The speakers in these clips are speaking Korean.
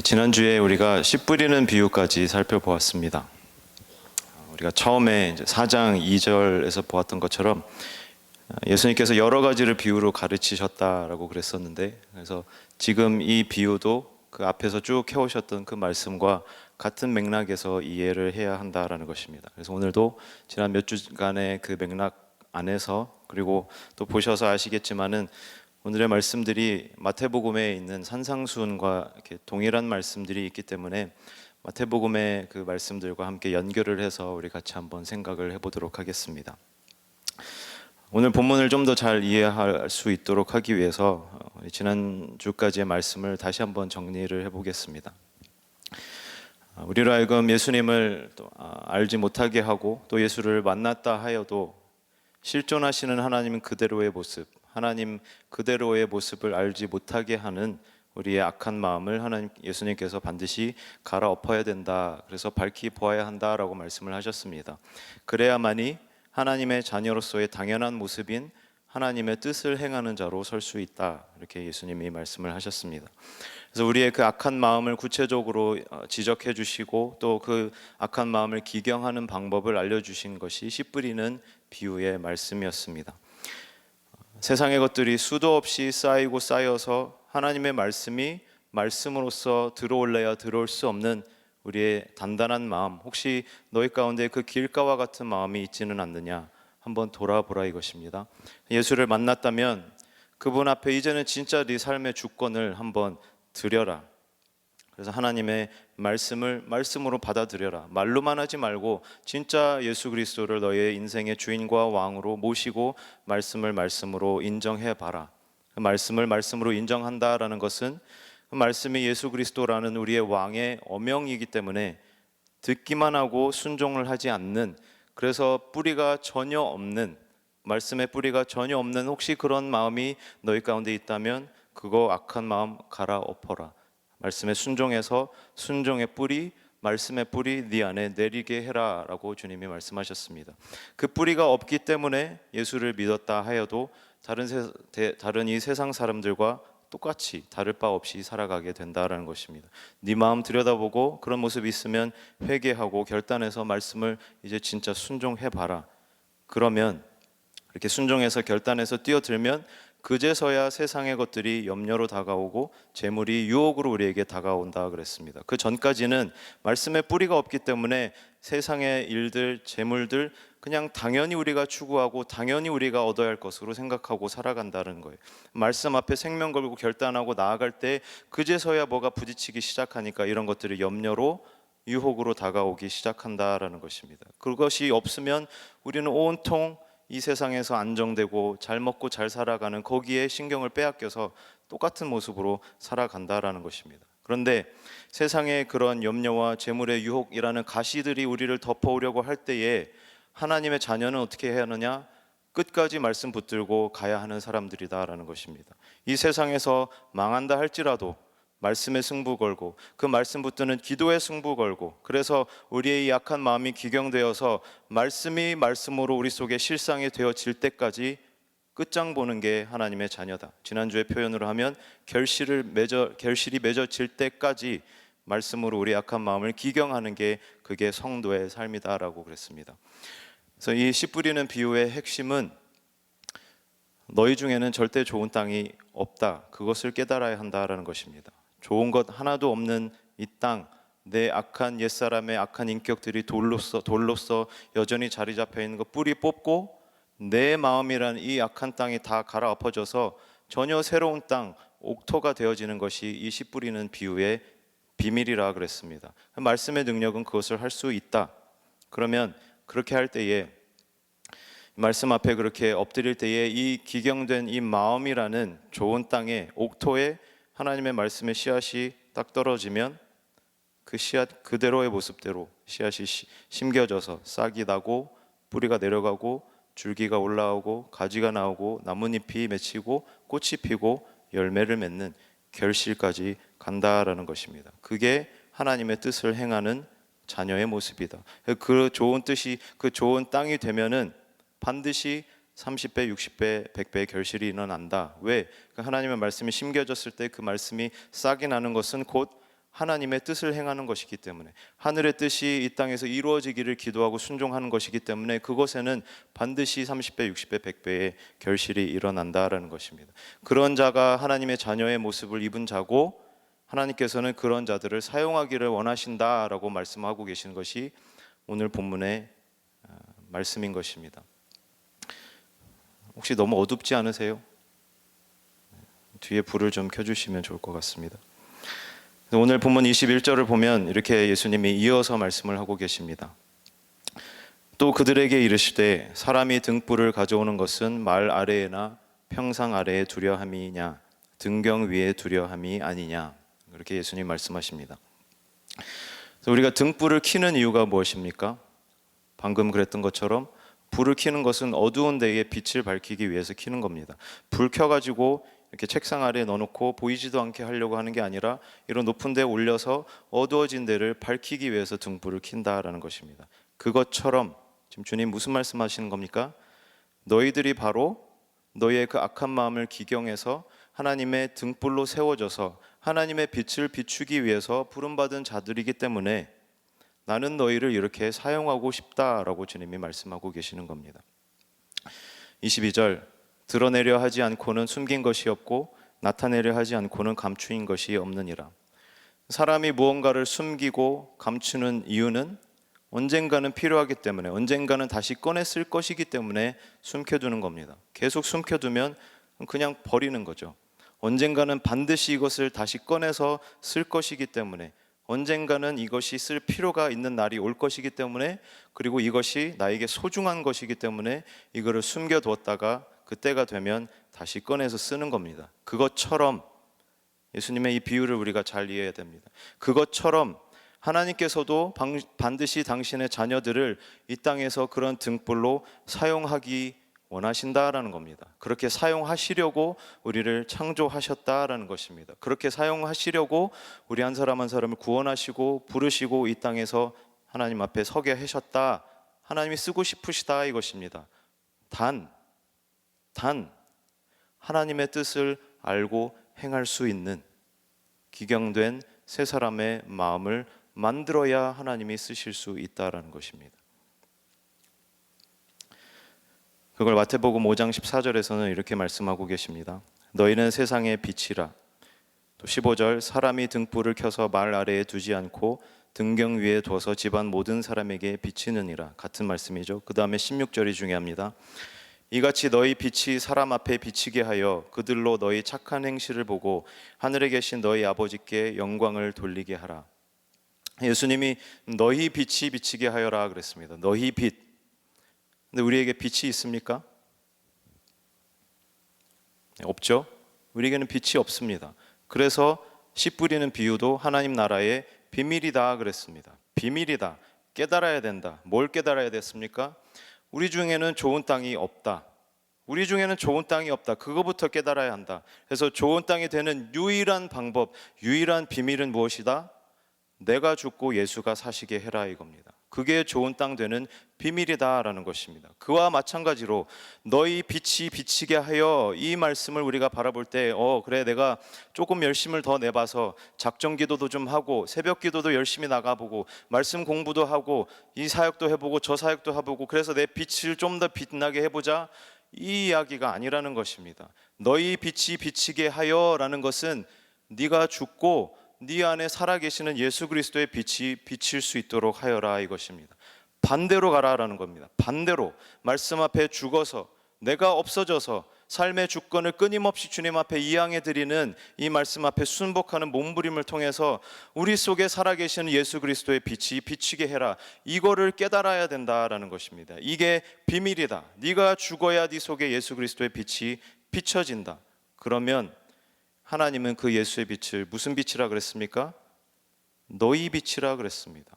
지난주에 우리가 씨 뿌리는 비유까지 살펴보았습니다. 우리가 처음에 이제 4장 2절에서 보았던 것처럼 예수님께서 여러 가지를 비유로 가르치셨다라고 그랬었는데, 그래서 지금 이 비유도 그 앞에서 쭉 해오셨던 그 말씀과 같은 맥락에서 이해를 해야 한다라는 것입니다. 그래서 오늘도 지난 몇 주간의 그 맥락 안에서, 그리고 또 보셔서 아시겠지만은 오늘의 말씀들이 마태복음에 있는 산상수훈과 이렇게 동일한 말씀들이 있기 때문에 마태복음의 그 말씀들과 함께 연결을 해서 우리 같이 한번 생각을 해보도록 하겠습니다. 오늘 본문을 좀 더 잘 이해할 수 있도록 하기 위해서 지난주까지의 말씀을 다시 한번 정리를 해보겠습니다. 우리로 하여금 예수님을 또 알지 못하게 하고 또 예수를 만났다 하여도 실존하시는 하나님 그대로의 모습, 하나님 그대로의 모습을 알지 못하게 하는 우리의 악한 마음을 예수님께서 반드시 갈아엎어야 된다. 그래서 밝히 보아야 한다라고 말씀을 하셨습니다. 그래야만이 하나님의 자녀로서의 당연한 모습인 하나님의 뜻을 행하는 자로 설 수 있다. 이렇게 예수님이 말씀을 하셨습니다. 그래서 우리의 그 악한 마음을 구체적으로 지적해 주시고 또 그 악한 마음을 기경하는 방법을 알려주신 것이 씨 뿌리는 비유의 말씀이었습니다. 세상의 것들이 수도 없이 쌓이고 쌓여서 하나님의 말씀이 말씀으로서 들어올래야 들어올 수 없는 우리의 단단한 마음, 혹시 너희 가운데 그 길가와 같은 마음이 있지는 않느냐, 한번 돌아보라 이것입니다. 예수를 만났다면 그분 앞에 이제는 진짜 네 삶의 주권을 한번 드려라. 그래서 하나님의 말씀을 말씀으로 받아들여라. 말로만 하지 말고 진짜 예수 그리스도를 너의 인생의 주인과 왕으로 모시고 말씀을 말씀으로 인정해봐라. 그 말씀을 말씀으로 인정한다라는 것은 그 말씀이 예수 그리스도라는 우리의 왕의 어명이기 때문에 듣기만 하고 순종을 하지 않는, 그래서 뿌리가 전혀 없는, 말씀의 뿌리가 전혀 없는 혹시 그런 마음이 너희 가운데 있다면 그거 악한 마음 갈아엎어라. 말씀에 순종해서 순종의 뿌리, 말씀의 뿌리 네 안에 내리게 해라 라고 주님이 말씀하셨습니다. 그 뿌리가 없기 때문에 예수를 믿었다 하여도 다른 이 세상 사람들과 똑같이 다를 바 없이 살아가게 된다라는 것입니다. 네 마음 들여다보고 그런 모습이 있으면 회개하고 결단해서 말씀을 이제 진짜 순종해봐라. 그러면 이렇게 순종해서 결단해서 뛰어들면 그제서야 세상의 것들이 염려로 다가오고 재물이 유혹으로 우리에게 다가온다 그랬습니다. 그 전까지는 말씀의 뿌리가 없기 때문에 세상의 일들, 재물들 그냥 당연히 우리가 추구하고 당연히 우리가 얻어야 할 것으로 생각하고 살아간다는 거예요. 말씀 앞에 생명 걸고 결단하고 나아갈 때 그제서야 뭐가 부딪히기 시작하니까 이런 것들이 염려로 유혹으로 다가오기 시작한다라는 것입니다. 그것이 없으면 우리는 온통 이 세상에서 안정되고 잘 먹고 잘 살아가는 거기에 신경을 빼앗겨서 똑같은 모습으로 살아간다라는 것입니다. 그런데 세상의 그런 염려와 재물의 유혹이라는 가시들이 우리를 덮어오려고 할 때에 하나님의 자녀는 어떻게 해야 하느냐? 끝까지 말씀 붙들고 가야 하는 사람들이다라는 것입니다. 이 세상에서 망한다 할지라도 말씀에 승부 걸고 그 말씀 붙드는 기도에 승부 걸고, 그래서 우리의 이 약한 마음이 기경되어서 말씀이 말씀으로 우리 속에 실상이 되어질 때까지 끝장 보는 게 하나님의 자녀다. 지난주의 표현으로 하면 결실이 맺어질 때까지 말씀으로 우리 약한 마음을 기경하는 게 그게 성도의 삶이다라고 그랬습니다. 그래서 이 씨 뿌리는 비유의 핵심은 너희 중에는 절대 좋은 땅이 없다. 그것을 깨달아야 한다라는 것입니다. 좋은 것 하나도 없는 이 땅, 내 악한 옛사람의 악한 인격들이 돌로서 여전히 자리 잡혀 있는 거 뿌리 뽑고 내 마음이란 이 악한 땅이 다 갈아엎어져서 전혀 새로운 땅, 옥토가 되어지는 것이 이 씨 뿌리는 비유의 비밀이라 그랬습니다. 말씀의 능력은 그것을 할 수 있다. 그러면 그렇게 할 때에, 말씀 앞에 그렇게 엎드릴 때에 이 기경된 이 마음이라는 좋은 땅에, 옥토에 하나님의 말씀의 씨앗이 딱 떨어지면 그 씨앗 그대로의 모습대로 씨앗이 심겨져서 싹이 나고 뿌리가 내려가고 줄기가 올라오고 가지가 나오고 나뭇잎이 맺히고 꽃이 피고 열매를 맺는 결실까지 간다라는 것입니다. 그게 하나님의 뜻을 행하는 자녀의 모습이다. 그 좋은 뜻이, 그 좋은 땅이 되면은 반드시 30배, 60배, 100배의 결실이 일어난다. 왜? 하나님의 말씀이 심겨졌을 때 그 말씀이 싹이 나는 것은 곧 하나님의 뜻을 행하는 것이기 때문에, 하늘의 뜻이 이 땅에서 이루어지기를 기도하고 순종하는 것이기 때문에 그것에는 반드시 30배, 60배, 100배의 결실이 일어난다라는 것입니다. 그런 자가 하나님의 자녀의 모습을 입은 자고, 하나님께서는 그런 자들을 사용하기를 원하신다라고 말씀하고 계시는 것이 오늘 본문의 말씀인 것입니다. 혹시 너무 어둡지 않으세요? 뒤에 불을 좀 켜주시면 좋을 것 같습니다. 오늘 본문 21절을 보면 이렇게 예수님이 이어서 말씀을 하고 계십니다. 또 그들에게 이르시되 사람이 등불을 가져오는 것은 말 아래에나 평상 아래에 두려 함이냐 등경 위에 두려 함이 아니냐, 그렇게 예수님 말씀하십니다. 우리가 등불을 켜는 이유가 무엇입니까? 방금 그랬던 것처럼 불을 켜는 것은 어두운 데에 빛을 밝히기 위해서 켜는 겁니다. 불 켜가지고 이렇게 책상 아래에 넣어놓고 보이지도 않게 하려고 하는 게 아니라 이런 높은 데에 올려서 어두워진 데를 밝히기 위해서 등불을 킨다라는 것입니다. 그것처럼 지금 주님 무슨 말씀하시는 겁니까? 너희들이 바로 너희의 그 악한 마음을 기경해서 하나님의 등불로 세워져서 하나님의 빛을 비추기 위해서 부름받은 자들이기 때문에 나는 너희를 이렇게 사용하고 싶다라고 주님이 말씀하고 계시는 겁니다. 22절, 드러내려 하지 않고는 숨긴 것이 없고 나타내려 하지 않고는 감추인 것이 없느니라. 사람이 무언가를 숨기고 감추는 이유는 언젠가는 필요하기 때문에, 언젠가는 다시 꺼내 쓸 것이기 때문에 숨겨두는 겁니다. 계속 숨겨두면 그냥 버리는 거죠. 언젠가는 반드시 이것을 다시 꺼내서 쓸 것이기 때문에, 언젠가는 이것이 쓸 필요가 있는 날이 올 것이기 때문에, 그리고 이것이 나에게 소중한 것이기 때문에 이거를 숨겨두었다가 그때가 되면 다시 꺼내서 쓰는 겁니다. 그것처럼 예수님의 이 비유를 우리가 잘 이해해야 됩니다. 그것처럼 하나님께서도 반드시 당신의 자녀들을 이 땅에서 그런 등불로 사용하기 원하신다라는 겁니다. 그렇게 사용하시려고 우리를 창조하셨다라는 것입니다. 그렇게 사용하시려고 우리 한 사람 한 사람을 구원하시고 부르시고 이 땅에서 하나님 앞에 서게 하셨다. 하나님이 쓰고 싶으시다 이것입니다. 단 하나님의 뜻을 알고 행할 수 있는 기경된 세 사람의 마음을 만들어야 하나님이 쓰실 수 있다라는 것입니다. 그걸 마태복음 5장 14절에서는 이렇게 말씀하고 계십니다. 너희는 세상의 빛이라. 또 15절, 사람이 등불을 켜서 말 아래에 두지 않고 등경 위에 둬서 집안 모든 사람에게 비치느니라. 같은 말씀이죠. 그 다음에 16절이 중요합니다. 이같이 너희 빛이 사람 앞에 비치게 하여 그들로 너희 착한 행실을 보고 하늘에 계신 너희 아버지께 영광을 돌리게 하라. 예수님이 너희 빛이 비치게 하여라 그랬습니다. 너희 빛. 근데 우리에게 빛이 있습니까? 없죠. 우리에게는 빛이 없습니다. 그래서 씨 뿌리는 비유도 하나님 나라의 비밀이다 그랬습니다. 비밀이다. 깨달아야 된다. 뭘 깨달아야 됐습니까? 우리 중에는 좋은 땅이 없다. 우리 중에는 좋은 땅이 없다. 그거부터 깨달아야 한다. 그래서 좋은 땅이 되는 유일한 방법, 유일한 비밀은 무엇이다? 내가 죽고 예수가 사시게 해라 이겁니다. 그게 좋은 땅 되는 비밀이다라는 것입니다. 그와 마찬가지로 너희 빛이 비치게 하여, 이 말씀을 우리가 바라볼 때 그래 내가 조금 열심을 더 내봐서 작정 기도도 좀 하고 새벽 기도도 열심히 나가보고 말씀 공부도 하고 이 사역도 해보고 저 사역도 해보고 그래서 내 빛을 좀 더 빛나게 해보자, 이 이야기가 아니라는 것입니다. 너희 빛이 비치게 하여라는 것은 네가 죽고 네 안에 살아계시는 예수 그리스도의 빛이 비칠 수 있도록 하여라 이것입니다. 반대로 가라라는 겁니다. 반대로 말씀 앞에 죽어서 내가 없어져서 삶의 주권을 끊임없이 주님 앞에 이양해 드리는 이 말씀 앞에 순복하는 몸부림을 통해서 우리 속에 살아계시는 예수 그리스도의 빛이 비치게 해라, 이거를 깨달아야 된다라는 것입니다. 이게 비밀이다. 네가 죽어야 네 속에 예수 그리스도의 빛이 비춰진다. 그러면 하나님은 그 예수의 빛을 무슨 빛이라 그랬습니까? 너희 빛이라 그랬습니다.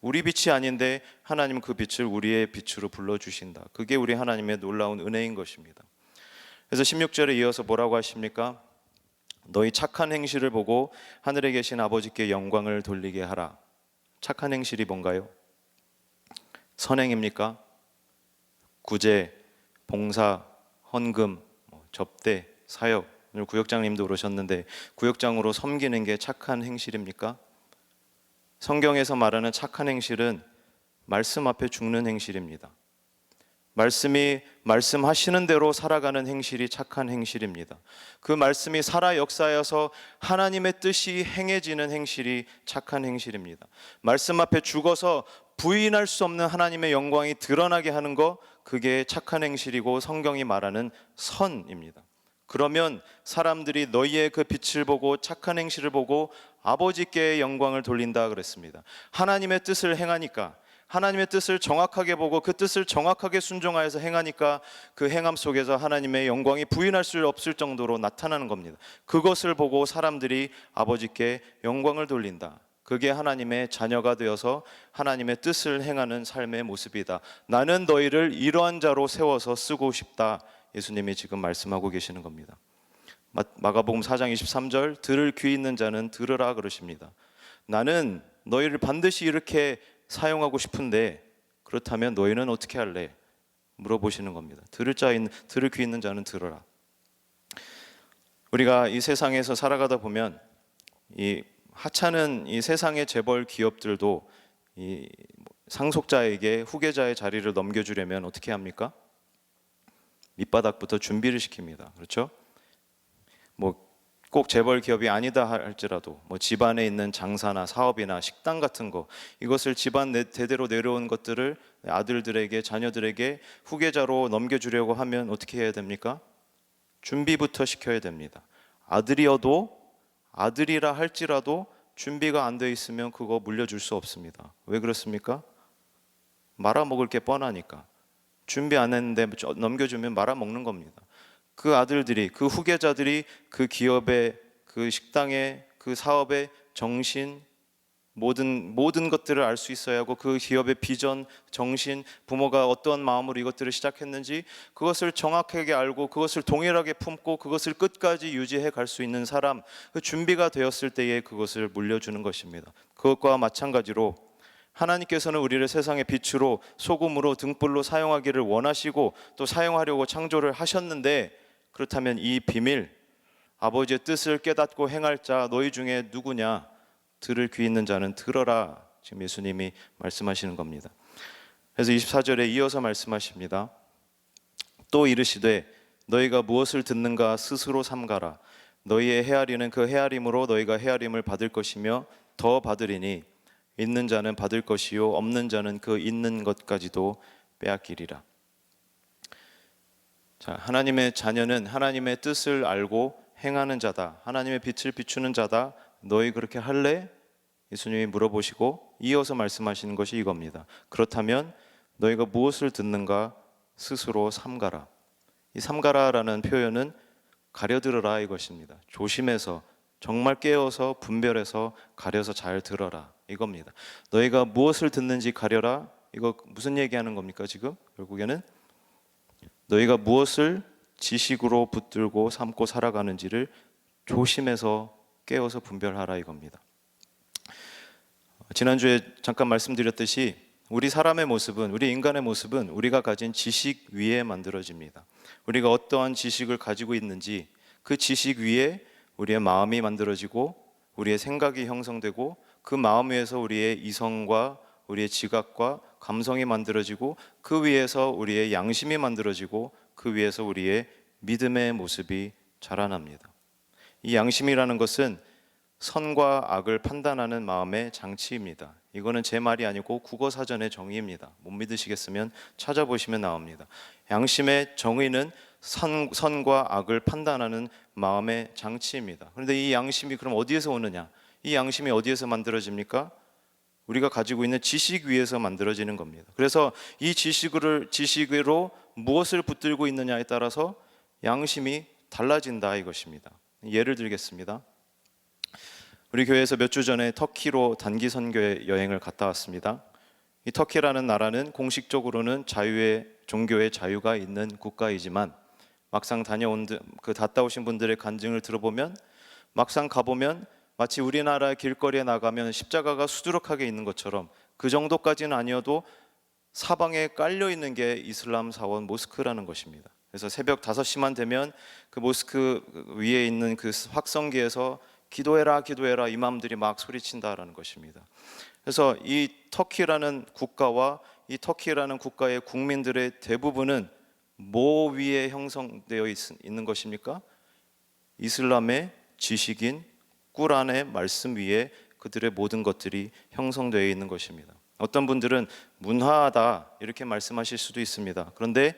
우리 빛이 아닌데 하나님은 그 빛을 우리의 빛으로 불러주신다. 그게 우리 하나님의 놀라운 은혜인 것입니다. 그래서 16절에 이어서 뭐라고 하십니까? 너희 착한 행실을 보고 하늘에 계신 아버지께 영광을 돌리게 하라. 착한 행실이 뭔가요? 선행입니까? 구제, 봉사, 헌금, 접대, 사역. 오늘 구역장님도 오셨는데 구역장으로 섬기는 게 착한 행실입니까? 성경에서 말하는 착한 행실은 말씀 앞에 죽는 행실입니다. 말씀이 말씀하시는 대로 살아가는 행실이 착한 행실입니다. 그 말씀이 살아 역사여서 하나님의 뜻이 행해지는 행실이 착한 행실입니다. 말씀 앞에 죽어서 부인할 수 없는 하나님의 영광이 드러나게 하는 것, 그게 착한 행실이고 성경이 말하는 선입니다. 그러면 사람들이 너희의 그 빛을 보고 착한 행실을 보고 아버지께 영광을 돌린다 그랬습니다. 하나님의 뜻을 행하니까, 하나님의 뜻을 정확하게 보고 그 뜻을 정확하게 순종하여서 행하니까 그 행함 속에서 하나님의 영광이 부인할 수 없을 정도로 나타나는 겁니다. 그것을 보고 사람들이 아버지께 영광을 돌린다. 그게 하나님의 자녀가 되어서 하나님의 뜻을 행하는 삶의 모습이다. 나는 너희를 이러한 자로 세워서 쓰고 싶다. 예수님이 지금 말씀하고 계시는 겁니다. 마가복음 4장 23절, 들을 귀 있는 자는 들으라 그러십니다. 나는 너희를 반드시 이렇게 사용하고 싶은데 그렇다면 너희는 어떻게 할래? 물어보시는 겁니다. 들을 귀 있는 자는 들어라. 우리가 이 세상에서 살아가다 보면 이 하찮은 이 세상의 재벌 기업들도 이 상속자에게 후계자의 자리를 넘겨주려면 어떻게 합니까? 밑바닥부터 준비를 시킵니다. 그렇죠? 꼭 재벌 기업이 아니다 할지라도 집안에 있는 장사나 사업이나 식당 같은 거, 이것을 집안 대대로 내려온 것들을 아들들에게, 자녀들에게 후계자로 넘겨주려고 하면 어떻게 해야 됩니까? 준비부터 시켜야 됩니다. 아들이라 할지라도 준비가 안 돼 있으면 그거 물려줄 수 없습니다. 왜 그렇습니까? 말아먹을 게 뻔하니까. 준비 안 했는데 넘겨주면 말아먹는 겁니다. 그 아들들이, 그 후계자들이 그 기업의, 그 식당의, 그 사업의 정신, 모든 것들을 알 수 있어야 하고, 그 기업의 비전, 정신, 부모가 어떤 마음으로 이것들을 시작했는지 그것을 정확하게 알고 그것을 동일하게 품고 그것을 끝까지 유지해 갈 수 있는 사람, 그 준비가 되었을 때에 그것을 물려주는 것입니다. 그것과 마찬가지로 하나님께서는 우리를 세상의 빛으로, 소금으로, 등불로 사용하기를 원하시고 또 사용하려고 창조를 하셨는데, 그렇다면 이 비밀, 아버지의 뜻을 깨닫고 행할 자 너희 중에 누구냐? 들을 귀 있는 자는 들어라. 지금 예수님이 말씀하시는 겁니다. 그래서 24절에 이어서 말씀하십니다. 또 이르시되 너희가 무엇을 듣는가 스스로 삼가라. 너희의 헤아리는 그 헤아림으로 너희가 헤아림을 받을 것이며 더 받으리니 있는 자는 받을 것이요 없는 자는 그 있는 것까지도 빼앗기리라. 자, 하나님의 자녀는 하나님의 뜻을 알고 행하는 자다. 하나님의 빛을 비추는 자다. 너희 그렇게 할래? 예수님이 물어보시고 이어서 말씀하시는 것이 이겁니다. 그렇다면 너희가 무엇을 듣는가 스스로 삼가라. 이 삼가라라는 표현은 가려들어라 이것입니다. 조심해서, 정말 깨어서, 분별해서, 가려서 잘 들어라 이겁니다. 너희가 무엇을 듣는지 가려라. 이거 무슨 얘기하는 겁니까 지금? 결국에는 너희가 무엇을 지식으로 붙들고 삼고 살아가는지를 조심해서 깨어서 분별하라 이겁니다. 지난주에 잠깐 말씀드렸듯이 우리 사람의 모습은, 우리 인간의 모습은 우리가 가진 지식 위에 만들어집니다. 우리가 어떠한 지식을 가지고 있는지 그 지식 위에 우리의 마음이 만들어지고 우리의 생각이 형성되고 그 마음 위에서 우리의 이성과 우리의 지각과 감성이 만들어지고 그 위에서 우리의 양심이 만들어지고 그 위에서 우리의 믿음의 모습이 자라납니다. 이 양심이라는 것은 선과 악을 판단하는 마음의 장치입니다. 이거는 제 말이 아니고 국어사전의 정의입니다. 못 믿으시겠으면 찾아보시면 나옵니다. 양심의 정의는 선과 악을 판단하는 마음의 장치입니다. 그런데 이 양심이 그럼 어디에서 오느냐? 이 양심이 어디에서 만들어집니까? 우리가 가지고 있는 지식 위에서 만들어지는 겁니다. 그래서 이 지식으로 무엇을 붙들고 있느냐에 따라서 양심이 달라진다 이것입니다. 예를 들겠습니다. 우리 교회에서 몇 주 전에 터키로 단기 선교 여행을 갔다 왔습니다. 이 터키라는 나라는 공식적으로는 종교의 자유가 있는 국가이지만 막상 갔다 오신 분들의 간증을 들어보면, 막상 가보면 마치 우리나라 길거리에 나가면 십자가가 수두룩하게 있는 것처럼 그 정도까지는 아니어도 사방에 깔려 있는 게 이슬람 사원 모스크라는 것입니다. 그래서 새벽 5시만 되면 그 모스크 위에 있는 그 확성기에서 기도해라 기도해라 이마음들이 막 소리친다라는 것입니다. 그래서 이 터키라는 국가와 이 터키라는 국가의 국민들의 대부분은 뭐 위에 형성되어 있는 것입니까? 이슬람의 지식인 꾸란의 말씀 위에 그들의 모든 것들이 형성되어 있는 것입니다. 어떤 분들은 문화다 이렇게 말씀하실 수도 있습니다. 그런데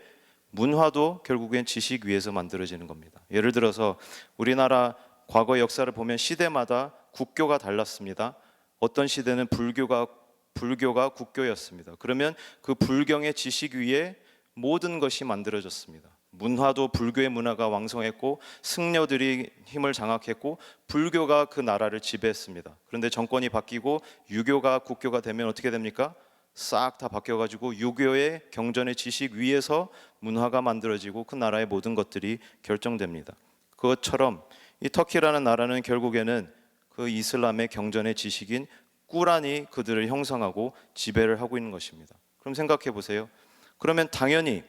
문화도 결국엔 지식 위에서 만들어지는 겁니다. 예를 들어서 우리나라 과거 역사를 보면 시대마다 국교가 달랐습니다. 어떤 시대는 불교가 국교였습니다. 그러면 그 불경의 지식 위에 모든 것이 만들어졌습니다. 문화도 불교의 문화가 왕성했고 승려들이 힘을 장악했고 불교가 그 나라를 지배했습니다. 그런데 정권이 바뀌고 유교가 국교가 되면 어떻게 됩니까? 싹 다 바뀌어가지고 유교의 경전의 지식 위에서 문화가 만들어지고 그 나라의 모든 것들이 결정됩니다. 그것처럼 이 터키라는 나라는 결국에는 그 이슬람의 경전의 지식인 꾸란이 그들을 형성하고 지배를 하고 있는 것입니다. 그럼 생각해 보세요. 그러면 당연히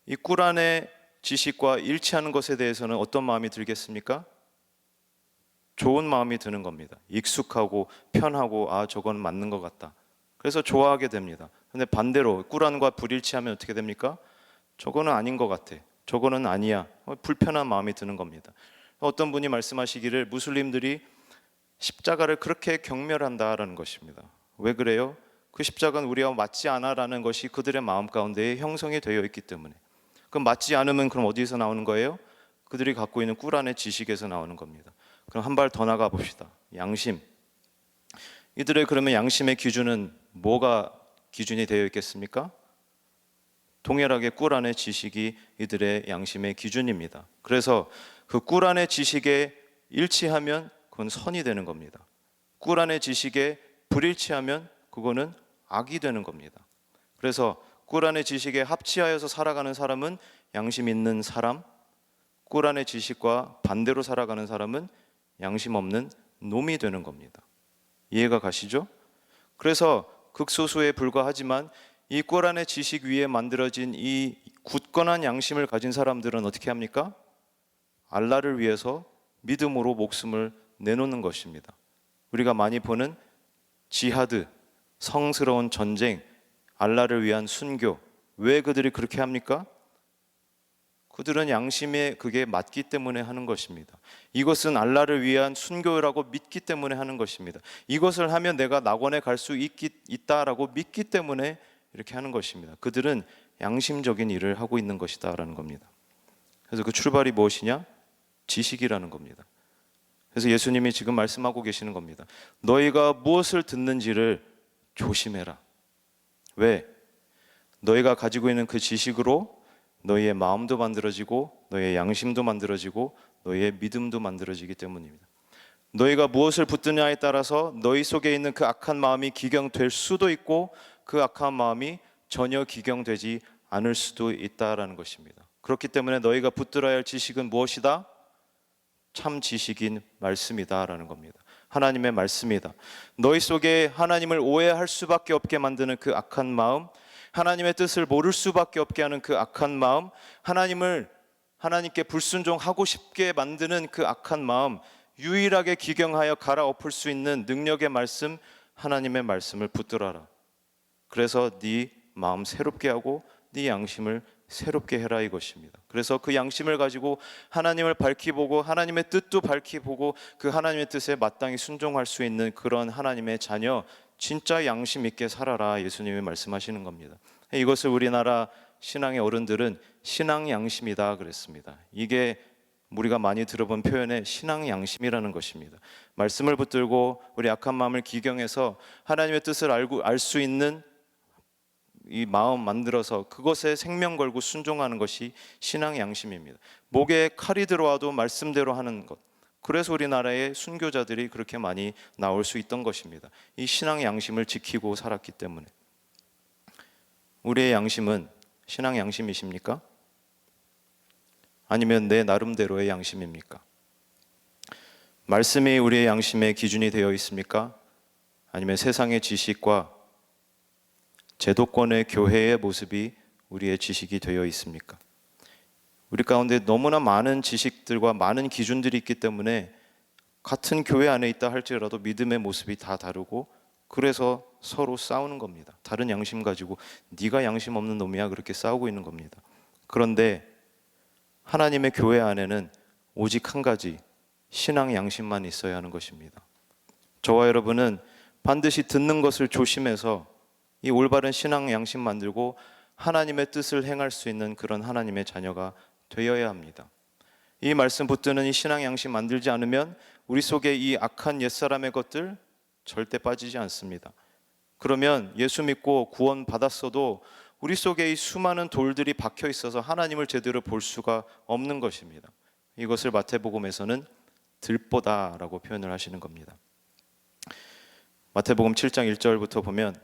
이 꾸란의 지식과 일치하는 것에 대해서는 어떤 마음이 들겠습니까? 좋은 마음이 드는 겁니다. 익숙하고 편하고 저건 맞는 것 같다. 그래서 좋아하게 됩니다. 그런데 반대로 꾸란과 불일치하면 어떻게 됩니까? 저거는 아닌 것 같아. 저거는 아니야. 불편한 마음이 드는 겁니다. 어떤 분이 말씀하시기를 무슬림들이 십자가를 그렇게 경멸한다라는 것입니다. 왜 그래요? 그 십자가는 우리와 맞지 않아라는 것이 그들의 마음 가운데 형성이 되어 있기 때문에. 그럼 맞지 않으면 그럼 어디서 나오는 거예요? 그들이 갖고 있는 꾸란의 지식에서 나오는 겁니다. 그럼 한 발 더 나가 봅시다. 양심. 이들의 그러면 양심의 기준은 뭐가 기준이 되어 있겠습니까? 동일하게 꾸란의 지식이 이들의 양심의 기준입니다. 그래서 그 꾸란의 지식에 일치하면 그건 선이 되는 겁니다. 꾸란의 지식에 불일치하면 그거는 악이 되는 겁니다. 그래서 꾸란의 지식에 합치하여서 살아가는 사람은 양심 있는 사람, 꾸란의 지식과 반대로 살아가는 사람은 양심 없는 놈이 되는 겁니다. 이해가 가시죠? 그래서 극소수에 불과하지만 이 꾸란의 지식 위에 만들어진 이 굳건한 양심을 가진 사람들은 어떻게 합니까? 알라를 위해서 믿음으로 목숨을 내놓는 것입니다. 우리가 많이 보는 지하드, 성스러운 전쟁, 알라를 위한 순교. 왜 그들이 그렇게 합니까? 그들은 양심에 그게 맞기 때문에 하는 것입니다. 이것은 알라를 위한 순교라고 믿기 때문에 하는 것입니다. 이것을 하면 내가 낙원에 갈 수 있다라고 믿기 때문에 이렇게 하는 것입니다. 그들은 양심적인 일을 하고 있는 것이다라는 겁니다. 그래서 그 출발이 무엇이냐? 지식이라는 겁니다. 그래서 예수님이 지금 말씀하고 계시는 겁니다. 너희가 무엇을 듣는지를 조심해라. 왜? 너희가 가지고 있는 그 지식으로 너희의 마음도 만들어지고 너희의 양심도 만들어지고 너희의 믿음도 만들어지기 때문입니다. 너희가 무엇을 붙드냐에 따라서 너희 속에 있는 그 악한 마음이 기경될 수도 있고 그 악한 마음이 전혀 기경되지 않을 수도 있다라는 것입니다. 그렇기 때문에 너희가 붙들어야 할 지식은 무엇이다? 참 지식인 말씀이다라는 겁니다. 하나님의 말씀이다. 너희 속에 하나님을 오해할 수밖에 없게 만드는 그 악한 마음, 하나님의 뜻을 모를 수밖에 없게 하는 그 악한 마음, 하나님께 불순종하고 싶게 만드는 그 악한 마음, 유일하게 기경하여 갈아엎을 수 있는 능력의 말씀, 하나님의 말씀을 붙들어라. 그래서 네 마음 새롭게 하고 네 양심을 새롭게 해라 이것입니다. 그래서 그 양심을 가지고 하나님을 밝히 보고 하나님의 뜻도 밝히 보고 그 하나님의 뜻에 마땅히 순종할 수 있는 그런 하나님의 자녀, 진짜 양심 있게 살아라 예수님이 말씀하시는 겁니다. 이것을 우리나라 신앙의 어른들은 신앙 양심이다 그랬습니다. 이게 우리가 많이 들어본 표현의 신앙 양심이라는 것입니다. 말씀을 붙들고 우리 악한 마음을 기경해서 하나님의 뜻을 알 수 있는 이 마음 만들어서 그것에 생명 걸고 순종하는 것이 신앙 양심입니다. 목에 칼이 들어와도 말씀대로 하는 것. 그래서 우리나라의 순교자들이 그렇게 많이 나올 수 있던 것입니다. 이 신앙 양심을 지키고 살았기 때문에. 우리의 양심은 신앙 양심이십니까? 아니면 내 나름대로의 양심입니까? 말씀이 우리의 양심의 기준이 되어 있습니까? 아니면 세상의 지식과 제도권의 교회의 모습이 우리의 지식이 되어 있습니까? 우리 가운데 너무나 많은 지식들과 많은 기준들이 있기 때문에 같은 교회 안에 있다 할지라도 믿음의 모습이 다 다르고, 그래서 서로 싸우는 겁니다. 다른 양심 가지고 네가 양심 없는 놈이야 그렇게 싸우고 있는 겁니다. 그런데 하나님의 교회 안에는 오직 한 가지 신앙 양심만 있어야 하는 것입니다. 저와 여러분은 반드시 듣는 것을 조심해서 이 올바른 신앙 양심 만들고 하나님의 뜻을 행할 수 있는 그런 하나님의 자녀가 되어야 합니다. 이 말씀 붙드는 이 신앙 양심 만들지 않으면 우리 속에 이 악한 옛사람의 것들 절대 빠지지 않습니다. 그러면 예수 믿고 구원 받았어도 우리 속에 이 수많은 돌들이 박혀 있어서 하나님을 제대로 볼 수가 없는 것입니다. 이것을 마태복음에서는 들보다라고 표현을 하시는 겁니다. 마태복음 7장 1절부터 보면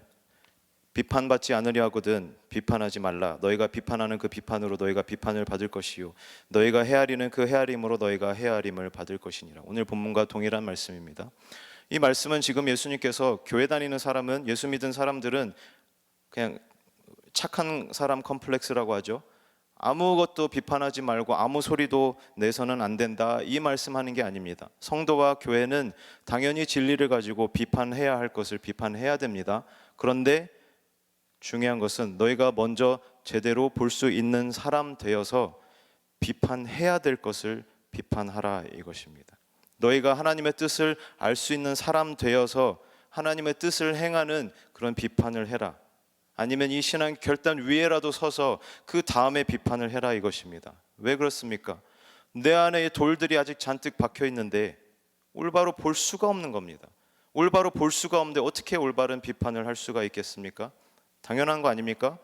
비판받지 않으려 하거든 비판하지 말라. 너희가 비판하는 그 비판으로 너희가 비판을 받을 것이요 너희가 헤아리는 그 헤아림으로 너희가 헤아림을 받을 것이니라. 오늘 본문과 동일한 말씀입니다. 이 말씀은 지금 예수님께서 교회 다니는 사람은, 예수 믿은 사람들은 그냥 착한 사람 컴플렉스라고 하죠. 아무것도 비판하지 말고 아무 소리도 내서는 안 된다, 이 말씀하는 게 아닙니다. 성도와 교회는 당연히 진리를 가지고 비판해야 할 것을 비판해야 됩니다. 그런데 중요한 것은 너희가 먼저 제대로 볼 수 있는 사람 되어서 비판해야 될 것을 비판하라, 이것입니다. 너희가 하나님의 뜻을 알 수 있는 사람 되어서 하나님의 뜻을 행하는 그런 비판을 해라. 아니면 이 신앙 결단 위에라도 서서 그 다음에 비판을 해라, 이것입니다. 왜 그렇습니까? 내 안에 돌들이 아직 잔뜩 박혀 있는데 올바로 볼 수가 없는 겁니다. 올바로 볼 수가 없는데 어떻게 올바른 비판을 할 수가 있겠습니까? 당연한 거 아닙니까?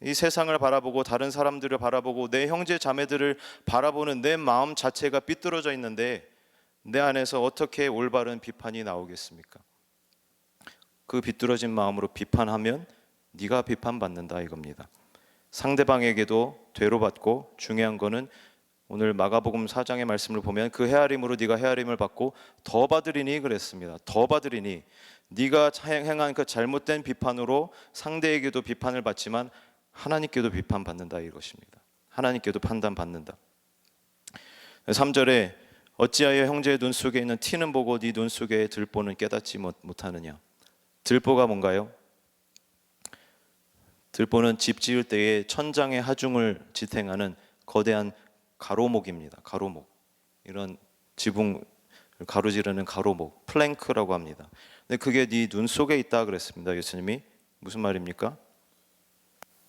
이 세상을 바라보고 다른 사람들을 바라보고 내 형제 자매들을 바라보는 내 마음 자체가 삐뚤어져 있는데 내 안에서 어떻게 올바른 비판이 나오겠습니까? 그 비뚤어진 마음으로 비판하면 네가 비판받는다, 이겁니다. 상대방에게도 되로받고, 중요한 거는 오늘 마가복음 4장의 말씀을 보면 그 헤아림으로 네가 헤아림을 받고 더 받으리니 그랬습니다. 더 받으리니, 네가 행한 그 잘못된 비판으로 상대에게도 비판을 받지만 하나님께도 비판받는다, 이것입니다. 하나님께도 판단받는다. 3절에 어찌하여 형제의 눈 속에 있는 티는 보고 네 눈 속에 들보는 깨닫지 못하느냐. 들보가 뭔가요? 들보는 집 지을 때에 천장의 하중을 지탱하는 거대한 가로목입니다. 가로목. 이런 지붕을 가로지르는 가로목, 플랭크라고 합니다. 근데 그게 네 눈 속에 있다 그랬습니다. 예수님이. 무슨 말입니까?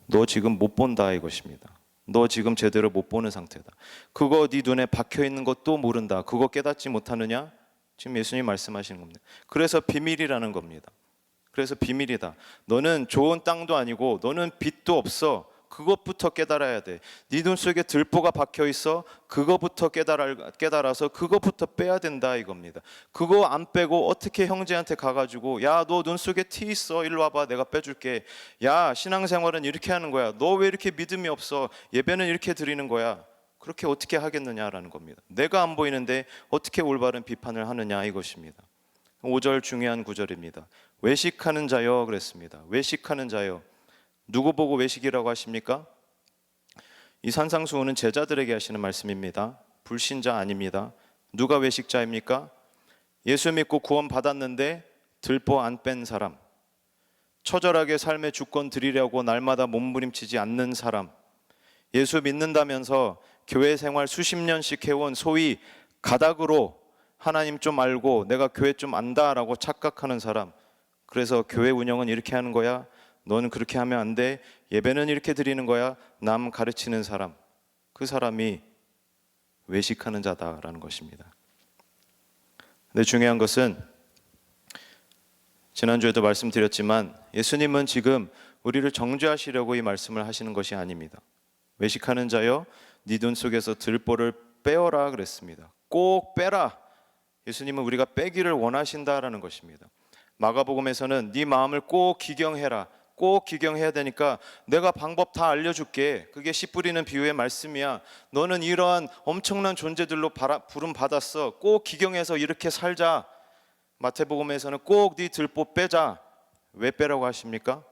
너 지금 못 본다, 이것입니다. 너 지금 제대로 못 보는 상태다. 그거 네 눈에 박혀 있는 것도 모른다. 그거 깨닫지 못하느냐? 지금 예수님 말씀하시는 겁니다. 그래서 비밀이라는 겁니다. 그래서 비밀이다. 너는 좋은 땅도 아니고 너는 빚도 없어. 그것부터 깨달아야 돼. 네 눈 속에 들보가 박혀 있어. 그거부터 깨달아서 그거부터 빼야 된다, 이겁니다. 그거 안 빼고 어떻게 형제한테 가가지고 야, 너 눈 속에 티 있어. 일로 와봐. 내가 빼줄게. 야, 신앙생활은 이렇게 하는 거야. 너 왜 이렇게 믿음이 없어? 예배는 이렇게 드리는 거야. 그렇게 어떻게 하겠느냐라는 겁니다. 내가 안 보이는데 어떻게 올바른 비판을 하느냐, 이것입니다. 5절 중요한 구절입니다. 외식하는 자여 그랬습니다. 외식하는 자여. 누구 보고 외식이라고 하십니까? 이 산상수훈은 제자들에게 하시는 말씀입니다. 불신자 아닙니다. 누가 외식자입니까? 예수 믿고 구원 받았는데 들보 안 뺀 사람, 처절하게 삶의 주권 드리려고 날마다 몸부림치지 않는 사람, 예수 믿는다면서 교회 생활 수십 년씩 해온 소위 가닥으로 하나님 좀 알고 내가 교회 좀 안다라고 착각하는 사람, 그래서 교회 운영은 이렇게 하는 거야, 너는 그렇게 하면 안 돼, 예배는 이렇게 드리는 거야, 남 가르치는 사람, 그 사람이 외식하는 자다라는 것입니다. 근데 중요한 것은 지난주에도 말씀드렸지만 예수님은 지금 우리를 정죄하시려고 이 말씀을 하시는 것이 아닙니다. 외식하는 자여 네 눈 속에서 들보를 빼어라 그랬습니다. 꼭 빼라. 예수님은 우리가 빼기를 원하신다라는 것입니다. 마가복음에서는 네 마음을 꼭 기경해라. 꼭 기경해야 되니까 내가 방법 다 알려줄게. 그게 씨 뿌리는 비유의 말씀이야. 너는 이러한 엄청난 존재들로 부름 받았어. 꼭 기경해서 이렇게 살자. 마태복음에서는 꼭 네 들보 빼자. 왜 빼라고 하십니까?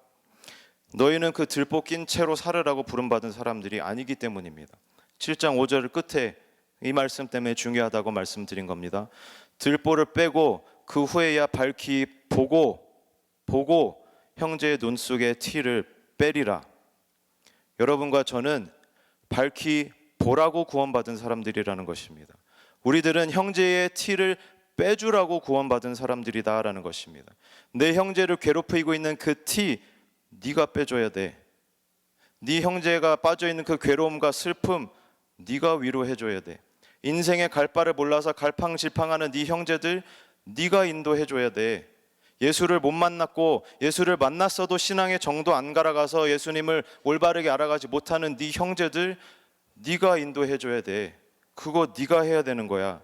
너희는 그 들보 낀 채로 살으라고 부름받은 사람들이 아니기 때문입니다. 7장 5절 끝에 이 말씀 때문에 중요하다고 말씀드린 겁니다. 들보를 빼고 그 후에야 밝히 보고 형제의 눈 속에 티를 빼리라. 여러분과 저는 밝히 보라고 구원받은 사람들이라는 것입니다. 우리들은 형제의 티를 빼주라고 구원받은 사람들이다라는 것입니다. 내 형제를 괴롭히고 있는 그 티 네가 빼줘야 돼. 네 형제가 빠져있는 그 괴로움과 슬픔 네가 위로해줘야 돼. 인생의 갈 바를 몰라서 갈팡질팡하는 네 형제들 네가 인도해줘야 돼. 예수를 못 만났고 예수를 만났어도 신앙의 정도 안 갈아가서 예수님을 올바르게 알아가지 못하는 네 형제들 네가 인도해줘야 돼. 그거 네가 해야 되는 거야.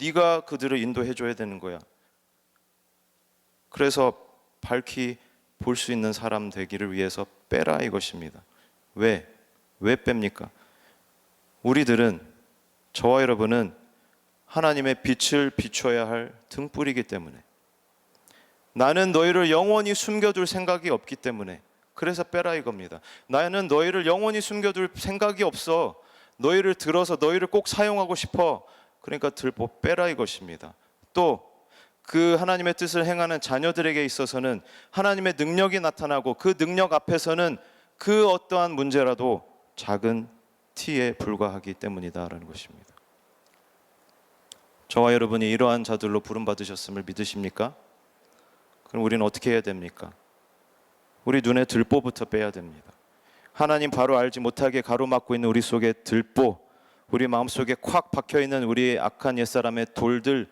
네가 그들을 인도해줘야 되는 거야. 그래서 밝히 볼 수 있는 사람 되기를 위해서 빼라 이것입니다. 왜 뺍니까? 우리들은, 저와 여러분은 하나님의 빛을 비춰야 할 등불이기 때문에, 나는 너희를 영원히 숨겨둘 생각이 없기 때문에 그래서 빼라 이겁니다. 나는 너희를 영원히 숨겨둘 생각이 없어. 너희를 들어서 너희를 꼭 사용하고 싶어. 그러니까 들보 빼라 이것입니다. 또 그 하나님의 뜻을 행하는 자녀들에게 있어서는 하나님의 능력이 나타나고 그 능력 앞에서는 그 어떠한 문제라도 작은 티에 불과하기 때문이다라는 것입니다. 저와 여러분이 이러한 자들로 부름받으셨음을 믿으십니까? 그럼 우리는 어떻게 해야 됩니까? 우리 눈에 들보부터 빼야 됩니다. 하나님 바로 알지 못하게 가로막고 있는 우리 속에 들보, 우리 마음속에 콱 박혀있는 우리의 악한 옛사람의 돌들,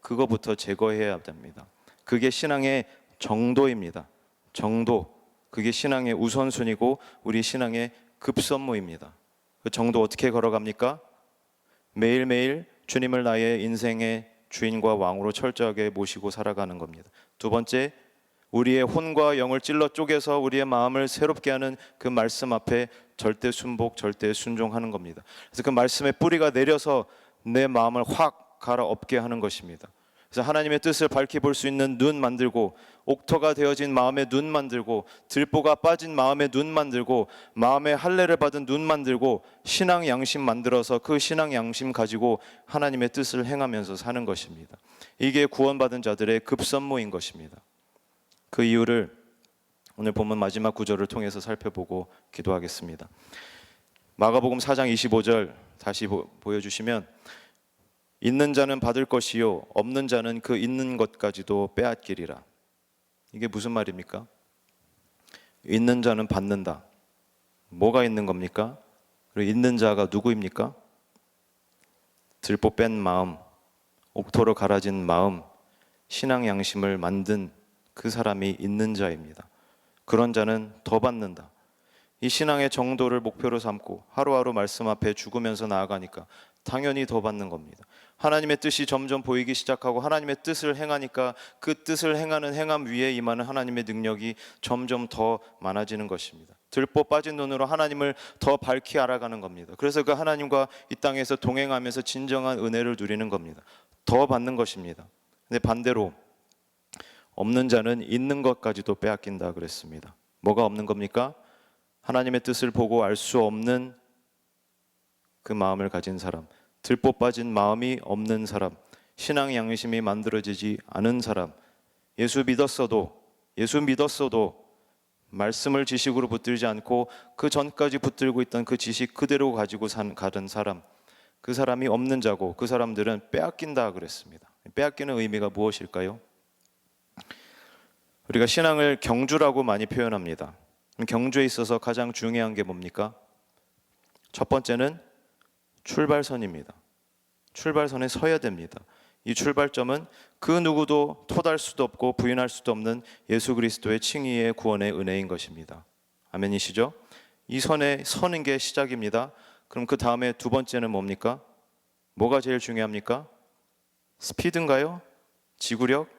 그거부터 제거해야 됩니다. 그게 신앙의 정도입니다. 정도, 그게 신앙의 우선순위고 우리 신앙의 급선무입니다. 그 정도 어떻게 걸어갑니까? 매일매일 주님을 나의 인생의 주인과 왕으로 철저하게 모시고 살아가는 겁니다. 두 번째, 우리의 혼과 영을 찔러 쪼개서 우리의 마음을 새롭게 하는 그 말씀 앞에 절대 순복, 절대 순종하는 겁니다. 그래서 그 말씀의 뿌리가 내려서 내 마음을 확 갈아엎게 하는 것입니다. 그래서 하나님의 뜻을 밝히 볼 수 있는 눈 만들고, 옥토가 되어진 마음의 눈 만들고, 들보가 빠진 마음의 눈 만들고, 마음의 할례를 받은 눈 만들고, 신앙 양심 만들어서 그 신앙 양심 가지고 하나님의 뜻을 행하면서 사는 것입니다. 이게 구원받은 자들의 급선무인 것입니다. 그 이유를 오늘 본문 마지막 구절을 통해서 살펴보고 기도하겠습니다. 마가복음 4장 25절 다시 보여주시면, 있는 자는 받을 것이요 없는 자는 그 있는 것까지도 빼앗기리라. 이게 무슨 말입니까? 있는 자는 받는다. 뭐가 있는 겁니까? 그리고 있는 자가 누구입니까? 들보 뺀 마음, 옥토로 갈아진 마음, 신앙 양심을 만든 그 사람이 있는 자입니다. 그런 자는 더 받는다. 이 신앙의 정도를 목표로 삼고 하루하루 말씀 앞에 죽으면서 나아가니까 당연히 더 받는 겁니다. 하나님의 뜻이 점점 보이기 시작하고 하나님의 뜻을 행하니까 그 뜻을 행하는 행함 위에 임하는 하나님의 능력이 점점 더 많아지는 것입니다. 들보 빠진 눈으로 하나님을 더 밝히 알아가는 겁니다. 그래서 그 하나님과 이 땅에서 동행하면서 진정한 은혜를 누리는 겁니다. 더 받는 것입니다. 근데 반대로 없는 자는 있는 것까지도 빼앗긴다 그랬습니다. 뭐가 없는 겁니까? 하나님의 뜻을 보고 알 수 없는 그 마음을 가진 사람, 들보 빠진 마음이 없는 사람, 신앙 양심이 만들어지지 않은 사람, 예수 믿었어도 말씀을 지식으로 붙들지 않고 그 전까지 붙들고 있던 그 지식 그대로 가지고 가던 사람, 그 사람이 없는 자고 그 사람들은 빼앗긴다 그랬습니다. 빼앗기는 의미가 무엇일까요? 우리가 신앙을 경주라고 많이 표현합니다. 경주에 있어서 가장 중요한 게 뭡니까? 첫 번째는 출발선입니다. 출발선에 서야 됩니다. 이 출발점은 그 누구도 토달 수도 없고 부인할 수도 없는 예수 그리스도의 칭의의 구원의 은혜인 것입니다. 아멘이시죠? 이 선에 서는 게 시작입니다. 그럼 그 다음에 두 번째는 뭡니까? 뭐가 제일 중요합니까? 스피드인가요? 지구력?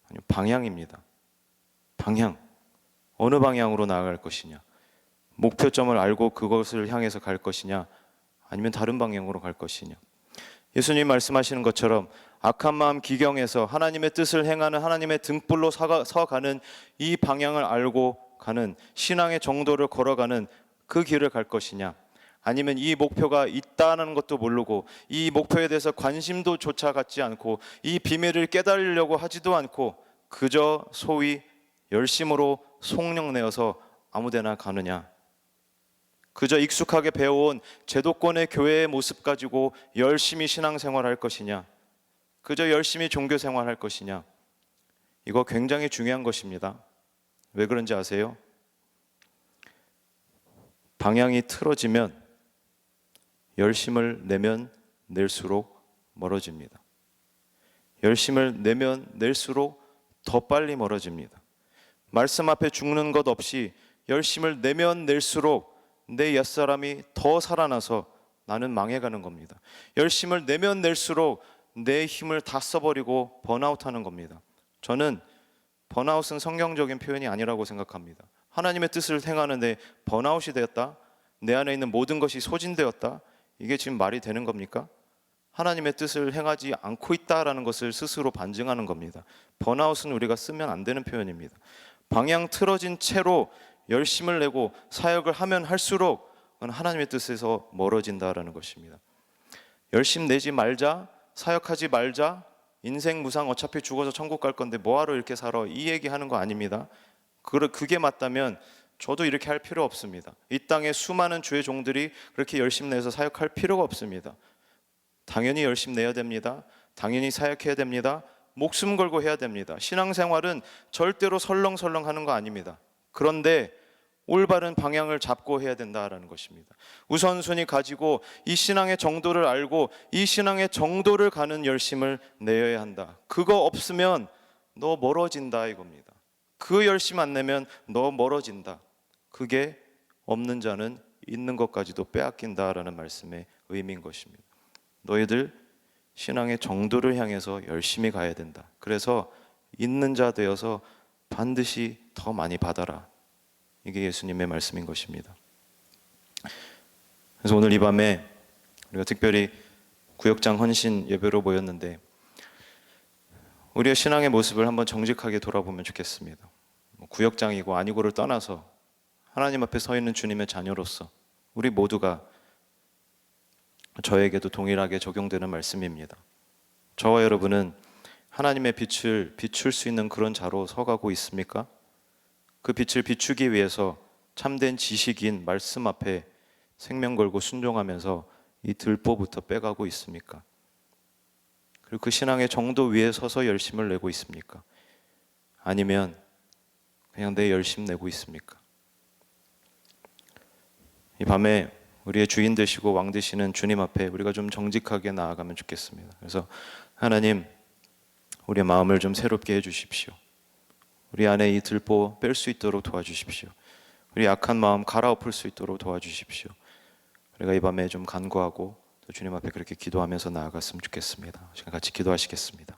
아니요, 방향입니다. 방향. 어느 방향으로 나아갈 것이냐, 목표점을 알고 그것을 향해서 갈 것이냐, 아니면 다른 방향으로 갈 것이냐. 예수님 말씀하시는 것처럼 악한 마음 기경에서 하나님의 뜻을 행하는 하나님의 등불로 서가는 이 방향을 알고 가는 신앙의 정도를 걸어가는 그 길을 갈 것이냐, 아니면 이 목표가 있다는 것도 모르고 이 목표에 대해서 관심도 조차 갖지 않고 이 비밀을 깨달으려고 하지도 않고 그저 소위 열심으로 속력내어서 아무데나 가느냐, 그저 익숙하게 배워온 제도권의 교회의 모습 가지고 열심히 신앙생활할 것이냐, 그저 열심히 종교생활할 것이냐, 이거 굉장히 중요한 것입니다. 왜 그런지 아세요? 방향이 틀어지면 열심을 내면 낼수록 멀어집니다. 열심을 내면 낼수록 더 빨리 멀어집니다. 말씀 앞에 죽는 것 없이 열심을 내면 낼수록 내 옛사람이 더 살아나서 나는 망해가는 겁니다. 열심을 내면 낼수록 내 힘을 다 써버리고 번아웃하는 겁니다. 저는 번아웃은 성경적인 표현이 아니라고 생각합니다. 하나님의 뜻을 행하는데 번아웃이 되었다, 내 안에 있는 모든 것이 소진되었다, 이게 지금 말이 되는 겁니까? 하나님의 뜻을 행하지 않고 있다라는 것을 스스로 반증하는 겁니다. 번아웃은 우리가 쓰면 안 되는 표현입니다. 방향 틀어진 채로 열심을 내고 사역을 하면 할수록 하나님의 뜻에서 멀어진다라는 것입니다. 열심 내지 말자, 사역하지 말자, 인생 무상 어차피 죽어서 천국 갈 건데 뭐하러 이렇게 살아, 이 얘기하는 거 아닙니다. 그게 맞다면 저도 이렇게 할 필요 없습니다. 이 땅에 수많은 주의 종들이 그렇게 열심 내서 사역할 필요가 없습니다. 당연히 열심 내야 됩니다. 당연히 사역해야 됩니다. 목숨 걸고 해야 됩니다. 신앙생활은 절대로 설렁설렁 하는 거 아닙니다. 그런데 올바른 방향을 잡고 해야 된다라는 것입니다. 우선순위 가지고 이 신앙의 정도를 알고 이 신앙의 정도를 가는 열심을 내어야 한다. 그거 없으면 너 멀어진다 이겁니다. 그 열심 안 내면 너 멀어진다. 그게 없는 자는 있는 것까지도 빼앗긴다라는 말씀의 의미인 것입니다. 너희들 신앙의 정도를 향해서 열심히 가야 된다. 그래서 있는 자 되어서 반드시 더 많이 받아라. 이게 예수님의 말씀인 것입니다. 그래서 오늘 이 밤에 우리가 특별히 구역장 헌신 예배로 모였는데 우리의 신앙의 모습을 한번 정직하게 돌아보면 좋겠습니다. 구역장이고 아니고를 떠나서 하나님 앞에 서 있는 주님의 자녀로서 우리 모두가, 저에게도 동일하게 적용되는 말씀입니다. 저와 여러분은 하나님의 빛을 비출 수 있는 그런 자로 서가고 있습니까? 그 빛을 비추기 위해서 참된 지식인 말씀 앞에 생명 걸고 순종하면서 이 들보부터 빼가고 있습니까? 그리고 그 신앙의 정도 위에 서서 열심을 내고 있습니까? 아니면 그냥 내 열심 내고 있습니까? 이 밤에 우리의 주인 되시고 왕 되시는 주님 앞에 우리가 좀 정직하게 나아가면 좋겠습니다. 그래서 하나님, 우리의 마음을 좀 새롭게 해주십시오. 우리 안에 이 들보 뺄 수 있도록 도와주십시오. 우리 약한 마음 갈아엎을 수 있도록 도와주십시오. 우리가 이 밤에 좀 간구하고 또 주님 앞에 그렇게 기도하면서 나아갔으면 좋겠습니다. 같이 기도하시겠습니다.